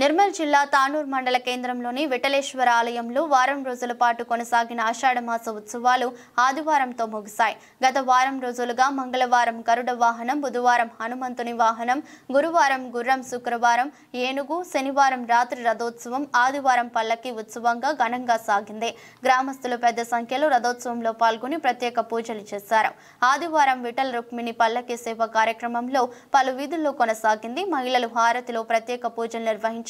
నిర్మల్ జిల్లా తానూర్ మండల కేంద్రంలోని విఠలేశ్వర ఆలయంలో వారం రోజుల పాటు కొనసాగిన ఆషాఢమాస ఉత్సవాలు ఆదివారంతో ముగిశాయి. గత వారం రోజులుగా మంగళవారం గరుడ వాహనం, బుధవారం హనుమంతుని వాహనం, గురువారం గుర్రం, శుక్రవారం ఏనుగు, శనివారం రాత్రి రథోత్సవం, ఆదివారం పల్లకి ఉత్సవంగా ఘనంగా సాగింది. గ్రామస్తులు పెద్ద సంఖ్యలో రథోత్సవంలో పాల్గొని ప్రత్యేక పూజలు చేశారు. ఆదివారం విఠల్ రుక్మిణి పల్లకి సేవ కార్యక్రమంలో పలు వీధుల్లో కొనసాగింది. మహిళలు హారతిలో ప్రత్యేక పూజలు నిర్వహించారు,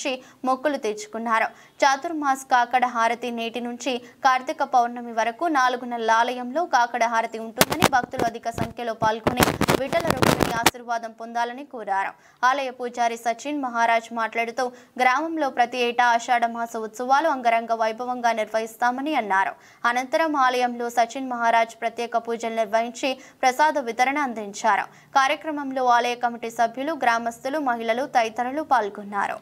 మొక్కులు తీర్చుకున్నారు. చాతుర్మాస్ కాకడ హారతి నేటి నుంచి కార్తీక పౌర్ణమి వరకు 4 నెలల ఆలయంలో కాకడ హారతి ఉంటుందని భక్తులు అధిక సంఖ్యలో పాల్గొని విఠల రుక్మిణి ఆశీర్వాదం పొందాలని కోరారు. ఆలయ పూజారి సచిన్ మహారాజ్ మాట్లాడుతూ గ్రామంలో ప్రతి ఏటా ఆషాఢమాస ఉత్సవాలు అంగరంగ వైభవంగా నిర్వహిస్తామని అన్నారు. అనంతరం ఆలయంలో సచిన్ మహారాజ్ ప్రత్యేక పూజలు నిర్వహించి ప్రసాద వితరణ అందించారు. కార్యక్రమంలో ఆలయ కమిటీ సభ్యులు, గ్రామస్తులు, మహిళలు తదితరులు పాల్గొన్నారు.